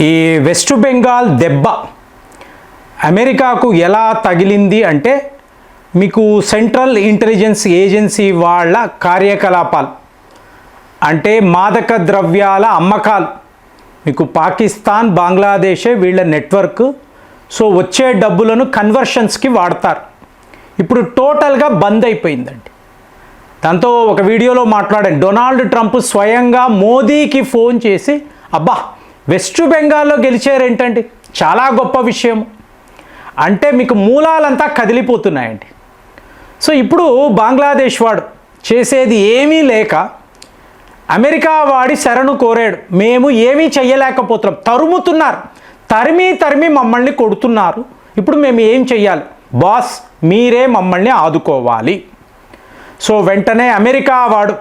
ఈ వెస్ట్ బెంగాల్ దెబ్బ అమెరికాకు ఎలా తగిలింది అంటే మీకు సెంట్రల్ ఇంటెలిజెన్స్ ఏజెన్సీ వాళ్ళ కార్యకలాపాలు అంటే మాదక ద్రవ్యాల అమ్మకాలు మీకు పాకిస్తాన్ బంగ్లాదేశే వీళ్ళ నెట్వర్క్. సో వచ్చే డబ్బులను కన్వర్షన్స్కి వాడతారు. ఇప్పుడు టోటల్గా బంద్ అయిపోయిందండి. దాంతో ఒక వీడియోలో మాట్లాడాను, డొనాల్డ్ ట్రంప్ స్వయంగా మోదీకి ఫోన్ చేసి అబ్బా వెస్ట్ బెంగాల్లో గెలిచారేంటండి, చాలా గొప్ప విషయం అంటే మీకు మూలాలంతా కదిలిపోతున్నాయండి. సో ఇప్పుడు బంగ్లాదేశ్ వాడు చేసేది ఏమీ లేక అమెరికా వాడి శరణు కోరాడు, మేము ఏమీ చెయ్యలేకపోతున్నాం, తరుముతున్నారు, తరిమి మమ్మల్ని కొడుతున్నారు, ఇప్పుడు మేము ఏం చెయ్యాలి బాస్, మీరే మమ్మల్ని ఆదుకోవాలి. సో వెంటనే అమెరికా వాడు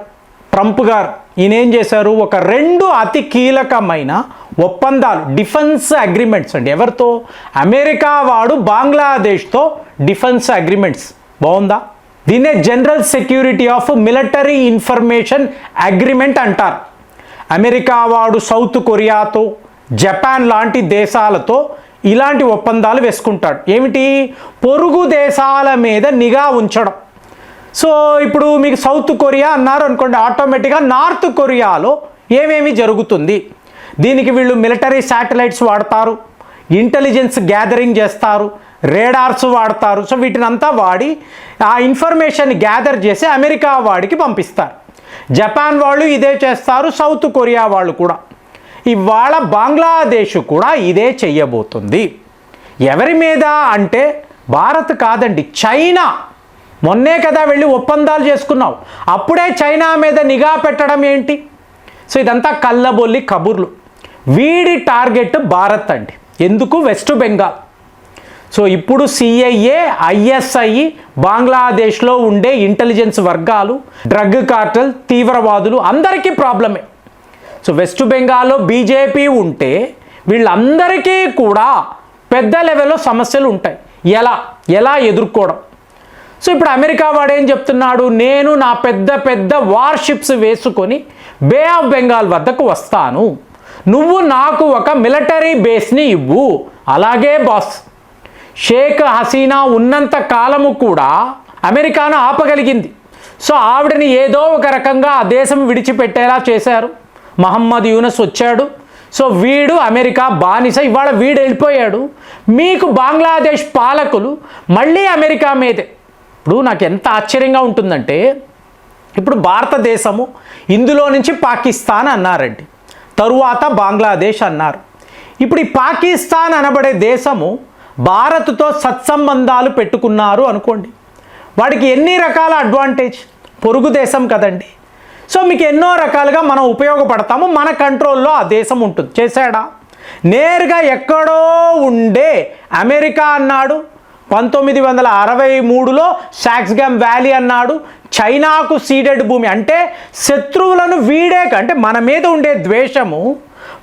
ట్రంప్ గారు ఈయన ఏం చేశారు, ఒక 2 అతి కీలకమైన ఒప్పందాలు, డిఫెన్స్ అగ్రిమెంట్స్ అండి. ఎవరితో? అమెరికా వాడు బంగ్లాదేశ్తో డిఫెన్స్ అగ్రిమెంట్స్. బాగుందా? దీన్నే general security of military information agreement అంటారు. అమెరికా వాడు సౌత్ కొరియాతో, జపాన్ లాంటి దేశాలతో ఇలాంటి ఒప్పందాలు వేసుకుంటాడు. ఏమిటి? పొరుగు దేశాల మీద నిఘా ఉంచడం. సో ఇప్పుడు మీకు సౌత్ కొరియా అన్నారు అనుకోండి, ఆటోమేటిక్గా నార్త్ కొరియాలో ఏమేమి జరుగుతుంది, దీనికి వీళ్ళు మిలిటరీ శాటిలైట్స్ వాడతారు, ఇంటెలిజెన్స్ గ్యాదరింగ్ చేస్తారు, రేడార్స్ వాడతారు. సో వీటినంతా వాడి ఆ ఇన్ఫర్మేషన్ గ్యాదర్ చేసి అమెరికా వాడికి పంపిస్తారు. జపాన్ వాళ్ళు ఇదే చేస్తారు, సౌత్ కొరియా వాళ్ళు కూడా. ఇవాళ బంగ్లాదేశ్ కూడా ఇదే చెయ్యబోతుంది. ఎవరి మీద అంటే భారత్ కాదండి, చైనా. మొన్నే కదా వెళ్ళి ఒప్పందాలు చేసుకున్నావు, అప్పుడే చైనా మీద నిఘా పెట్టడం ఏంటి? సో ఇదంతా కళ్ళబొల్లి కబుర్లు. వీడి టార్గెట్ భారత్ అండి. ఎందుకు? వెస్ట్ బెంగాల్. సో ఇప్పుడు సిఐఏ, ఐఎస్ఐ, బంగ్లాదేశ్లో ఉండే ఇంటెలిజెన్స్ వర్గాలు, డ్రగ్ కార్టెల్, తీవ్రవాదులు అందరికీ ప్రాబ్లమే. సో వెస్ట్ బెంగాల్లో బీజేపీ ఉంటే వీళ్ళందరికీ కూడా పెద్ద లెవెల్లో సమస్యలు ఉంటాయి. ఎలా ఎదుర్కోవడం? సో ఇప్పుడు అమెరికా వాడు ఏం చెప్తున్నాడు, నేను నా పెద్ద వార్షిప్స్ వేసుకొని బే ఆఫ్ బెంగాల్ వద్దకు వస్తాను, నువ్వు నాకు ఒక మిలిటరీ బేస్ని ఇవ్వు. అలాగే బాస్. షేక్ హసీనా ఉన్నంత కాలము కూడా అమెరికాను ఆపగలిగింది. సో ఆవిడని ఏదో ఒక రకంగా ఆ దేశం విడిచిపెట్టేలా చేశారు. మహమ్మద్ యూనస్ వచ్చాడు. సో వీడు అమెరికా బానిస, ఇవాళ వీడు వెళ్ళిపోయాడు. మీకు బంగ్లాదేశ్ పాలకులు మళ్ళీ అమెరికా మీదే. ఇప్పుడు నాకు ఎంత ఆశ్చర్యంగా ఉంటుందంటే, ఇప్పుడు భారతదేశము ఇందులో నుంచి పాకిస్తాన్ అన్నారండి, తరువాత బంగ్లాదేశ్ అన్నారు. ఇప్పుడు ఈ పాకిస్తాన్ అనబడే దేశము భారత్తో సత్సంబంధాలు పెట్టుకున్నారు అనుకోండి, వాడికి ఎన్ని రకాల అడ్వాంటేజ్, పొరుగు దేశం కదండి. సో మీకు ఎన్నో రకాలుగా మనం ఉపయోగపడతాము, మన కంట్రోల్లో ఆ దేశం ఉంటుంది. చేశాడా? నేరుగా ఎక్కడో ఉండే అమెరికా అన్నాడు, 1963లో సాక్స్గామ్ వ్యాలీ అన్నాడు, చైనాకు సీడెడ్ భూమి. అంటే శత్రువులను వీడే, అంటే మన మీద ఉండే ద్వేషము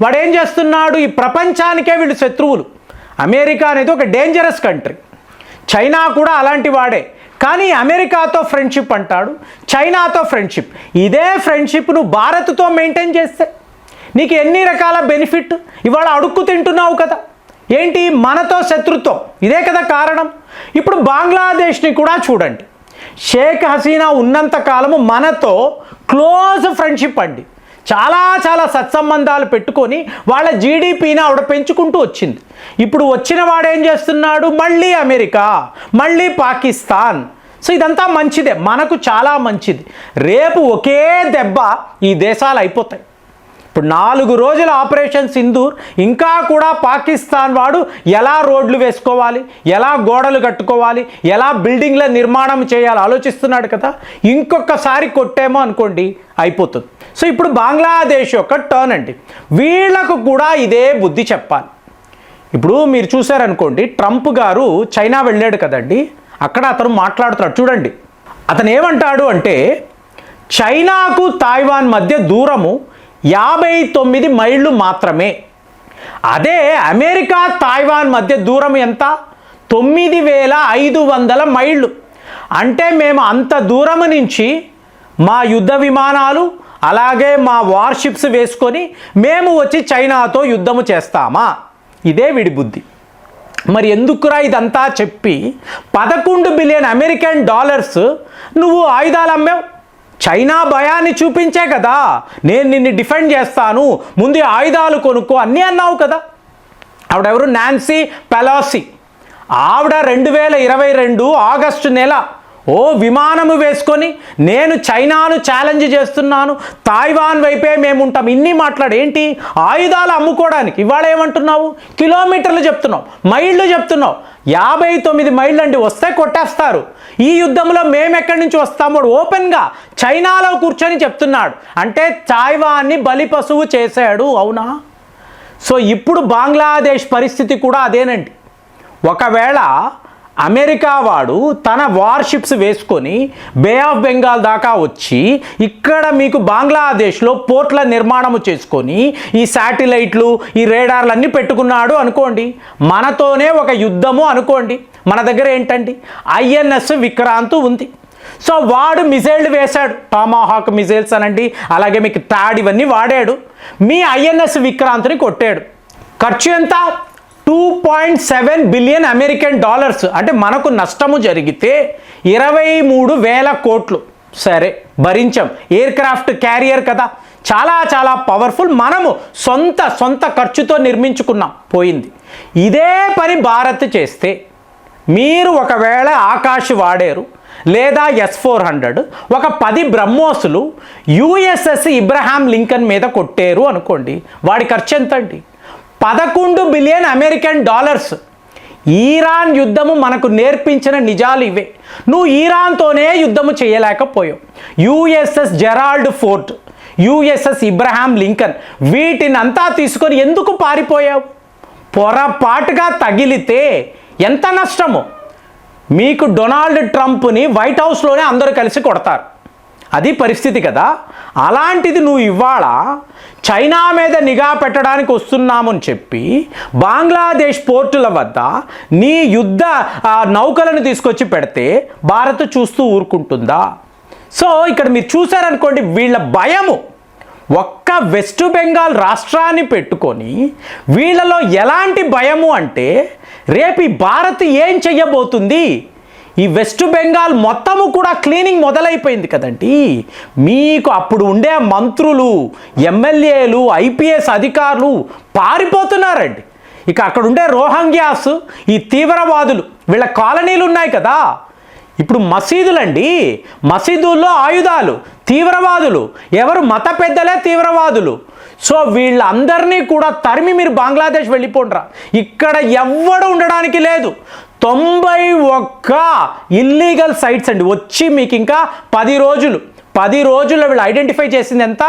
వాడు ఏం చేస్తున్నాడు, ఈ ప్రపంచానికే వీళ్ళు శత్రువులు. అమెరికా అనేది ఒక డేంజరస్ కంట్రీ, చైనా కూడా అలాంటి వాడే. కానీ అమెరికాతో ఫ్రెండ్షిప్ అంటాడు, చైనాతో ఫ్రెండ్షిప్. ఇదే ఫ్రెండ్షిప్ నువ్వు భారత్తో మెయింటైన్ చేస్తే నీకు ఎన్ని రకాల బెనిఫిట్. ఇవాళ అడుక్కు తింటున్నావు కదా, ఏంటి? మనతో శత్రుత్వం, ఇదే కదా కారణం. ఇప్పుడు బంగ్లాదేశ్ని కూడా చూడండి, షేక్ హసీనా ఉన్నంత కాలము మనతో క్లోజ్ ఫ్రెండ్షిప్ అండి, చాలా సత్సంబంధాలు పెట్టుకొని వాళ్ళ జీడిపిని ఆవిడ పెంచుకుంటూ వచ్చింది. ఇప్పుడు వచ్చిన వాడు ఏం చేస్తున్నాడు, మళ్ళీ అమెరికా, మళ్ళీ పాకిస్తాన్. సో ఇదంతా మంచిదే, మనకు చాలా మంచిది. రేపు ఒకే దెబ్బ ఈ దేశాలు అయిపోతాయి. ఇప్పుడు 4 రోజుల ఆపరేషన్ సింధూర్, ఇంకా కూడా పాకిస్తాన్ వాడు ఎలా రోడ్లు వేసుకోవాలి, ఎలా గోడలు కట్టుకోవాలి, ఎలా బిల్డింగ్ల నిర్మాణం చేయాలి ఆలోచిస్తున్నాడు కదా. ఇంకొకసారి కొట్టేమో అనుకోండి అయిపోతుంది. సో ఇప్పుడు బంగ్లాదేశ్ యొక్క టర్న్ అండి, వీళ్లకు కూడా ఇదే బుద్ధి చెప్పాలి. ఇప్పుడు మీరు చూసారనుకోండి, ట్రంప్ గారు చైనా వెళ్ళాడు కదండి, అక్కడ అతను మాట్లాడుతున్నాడు చూడండి. అతను ఏమంటాడు అంటే, చైనాకు తైవాన్ మధ్య దూరము 59 మైళ్ళు మాత్రమే. అదే అమెరికా తైవాన్ మధ్య దూరం ఎంత? 9500 మైళ్ళు. అంటే మేము అంత దూరం నుంచి మా యుద్ధ విమానాలు, అలాగే మా వార్షిప్స్ వేసుకొని మేము వచ్చి చైనాతో యుద్ధము చేస్తామా? ఇదే వీడి బుద్ధి. మరి ఎందుకురా ఇదంతా చెప్పి 11 బిలియన్ అమెరికన్ డాలర్స్ నువ్వు ఆయుధాలు అమ్మావు? చైనా భయాన్ని చూపించే కదా నేను నిన్ను డిఫెండ్ చేస్తాను, ముందు ఆయుధాలు కొనుక్కో అన్నీ అన్నావు కదా. ఆవిడెవరు? Nancy Pelosi. ఆవిడ 2022 ఆగస్టు నెల విమానము వేసుకొని నేను చైనాను ఛాలెంజ్ చేస్తున్నాను, తైవాన్ వైపే మేము ఉంటాం, ఇన్ని ఏంటి ఆయుధాలు అమ్ముకోవడానికి. ఇవాళ ఏమంటున్నావు? కిలోమీటర్లు చెప్తున్నావు, మైళ్ళు చెప్తున్నావు. 59 మైళ్ళు అండి, వస్తే కొట్టేస్తారు. ఈ యుద్ధంలో మేము ఎక్కడి నుంచి వస్తామో ఓపెన్గా చైనాలో కూర్చొని చెప్తున్నాడు. అంటే తైవాన్ని బలి పశువు చేశాడు. అవునా? సో ఇప్పుడు బంగ్లాదేశ్ పరిస్థితి కూడా అదేనండి. ఒకవేళ అమెరికా వాడు తన వార్షిప్స్ వేసుకొని బే ఆఫ్ బెంగాల్ దాకా వచ్చి ఇక్కడ మీకు బంగ్లాదేశ్లో పోర్ట్ల నిర్మాణము చేసుకొని ఈ శాటిలైట్లు ఈ రేడార్లు అన్నీ పెట్టుకున్నాడు అనుకోండి, మనతోనే ఒక యుద్ధము అనుకోండి. మన దగ్గర ఏంటండి INS విక్రాంత్ ఉంది. సో వాడు మిజైల్ వేశాడు, టామాహాక్ మిజైల్స్ అనండి, అలాగే మీకు టాడ్ ఇవన్నీ వాడాడు. మీ INS విక్రాంత్ని కొట్టాడు. ఖర్చు ఎంత? 2.7 బిలియన్ అమెరికన్ డాలర్స్. అంటే మనకు నష్టము జరిగితే 23,000 కోట్లు. సరే భరించాం, ఎయిర్ క్రాఫ్ట్ క్యారియర్ కదా, చాలా చాలా పవర్ఫుల్. మనము సొంత ఖర్చుతో నిర్మించుకున్నాం, పోయింది. ఇదే పని భారత్ చేస్తే మీరు ఒకవేళ ఆకాశ్ వాడారు లేదా S-400 ఒక 10 బ్రహ్మోసులు USS ఇబ్రహాం లింకన్ మీద కొట్టారు అనుకోండి, వాడి ఖర్చు ఎంత అండి? 11 బిలియన్ అమెరికన్ డాలర్స్. ఈరాన్ యుద్ధము మనకు నేర్పించిన నిజాలు ఇవే. నువ్వు ఈరాన్తోనే యుద్ధము చేయలేకపోయావు. USS Gerald Ford, USS Abraham Lincoln వీటినంతా తీసుకొని ఎందుకు పారిపోయావు? పొరపాటుగా తగిలితే ఎంత నష్టము? మీకు డొనాల్డ్ ట్రంప్ని వైట్ హౌస్లోనే అందరూ కలిసి కొడతారు. అది పరిస్థితి కదా. అలాంటిది నువ్వు ఇవాళ చైనా మీద నిఘా పెట్టడానికి వస్తున్నామని చెప్పి బంగ్లాదేశ్ పోర్టుల వద్ద నీ యుద్ధ నౌకలను తీసుకొచ్చి పెడితే భారత్ చూస్తూ ఊరుకుంటుందా? సో ఇక్కడ మీరు చూసారనుకోండి, వీళ్ళ భయము ఒక్క వెస్ట్ బెంగాల్ రాష్ట్రాన్ని పెట్టుకొని వీళ్ళలో ఎలాంటి భయము అంటే రేపు ఈ భారత్ ఏం చెయ్యబోతుంది? ఈ వెస్ట్ బెంగాల్ మొత్తము కూడా క్లీనింగ్ మొదలైపోయింది కదండి. మీకు అప్పుడు ఉండే మంత్రులు, ఎమ్మెల్యేలు, IPS అధికారులు పారిపోతున్నారండి. ఇక అక్కడ ఉండే రోహింగ్యాస్, ఈ తీవ్రవాదులు, వీళ్ళ కాలనీలు ఉన్నాయి కదా. ఇప్పుడు మసీదులండి, మసీదుల్లో ఆయుధాలు, తీవ్రవాదులు, ఎవరు మత పెద్దలే తీవ్రవాదులు. సో వీళ్ళందరినీ కూడా తరిమి మీరు బంగ్లాదేశ్ వెళ్ళిపోండ్రా. ఇక్కడ ఎవ్వడు ఉండడానికి లేదు. 91 ఇల్లీగల్ సైట్స్ అండి. వచ్చి మీకు ఇంకా 10 రోజుల్లో వీళ్ళు ఐడెంటిఫై చేసింది ఎంత?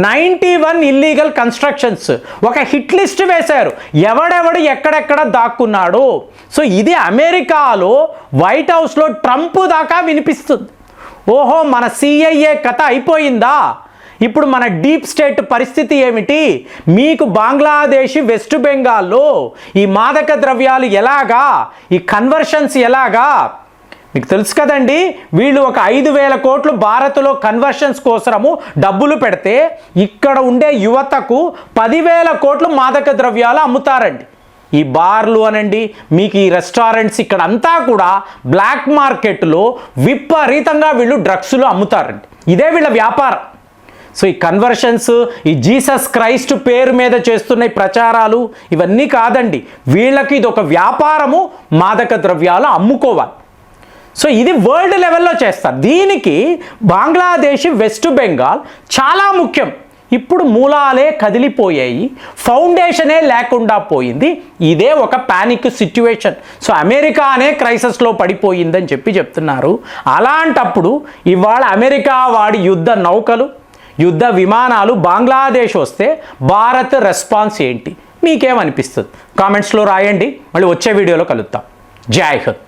91 ఇల్లీగల్ కన్స్ట్రక్షన్స్. ఒక హిట్ లిస్ట్ వేశారు, ఎవడెవడు ఎక్కడెక్కడ దాక్కున్నాడు. సో ఇది అమెరికాలో వైట్ హౌస్లో ట్రంప్ దాకా వినిపిస్తుంది. ఓహో, మన CIA కథ అయిపోయిందా? ఇప్పుడు మన డీప్ స్టేట్ పరిస్థితి ఏమిటి? మీకు బంగ్లాదేశ్, వెస్ట్ బెంగాల్లో ఈ మాదక ద్రవ్యాలు ఎలాగా, ఈ కన్వర్షన్స్ ఎలాగా మీకు తెలుసు కదండి. వీళ్ళు ఒక 5,000 కోట్లు భారత్లో కన్వర్షన్స్ కోసము డబ్బులు పెడితే ఇక్కడ ఉండే యువతకు 10,000 కోట్లు మాదక ద్రవ్యాలు అమ్ముతారండి. ఈ బార్లు అనండి, మీకు ఈ రెస్టారెంట్స్, ఇక్కడ అంతా కూడా బ్లాక్ మార్కెట్లో విపరీతంగా వీళ్ళు డ్రగ్స్లు అమ్ముతారండి. ఇదే వీళ్ళ వ్యాపారం. సో ఈ కన్వర్షన్స్, ఈ జీసస్ క్రైస్ట్ పేరు మీద చేస్తున్న ప్రచారాలు ఇవన్నీ కాదండి. వీళ్ళకి ఇది ఒక వ్యాపారము, మాదక ద్రవ్యాలు అమ్ముకోవాలి. సో ఇది వరల్డ్ లెవెల్లో చేస్తారు. దీనికి బంగ్లాదేశ్, వెస్ట్ బెంగాల్ చాలా ముఖ్యం. ఇప్పుడు మూలాలే కదిలిపోయాయి, ఫౌండేషనే లేకుండా పోయింది. ఇదే ఒక ప్యానిక్ సిచ్యువేషన్. సో అమెరికానే క్రైసిస్లో పడిపోయిందని చెప్తున్నారు. అలాంటప్పుడు ఇవాళ అమెరికా వాడి యుద్ధ నౌకలు, యుద్ధ విమానాలు బంగ్లాదేశ్ వస్తే భారత్ రెస్పాన్స్ ఏంటి? మీకేమనిపిస్తుంది? కామెంట్స్లో రాయండి. మళ్ళీ వచ్చే వీడియోలో కలుద్దాం. జై హింద్.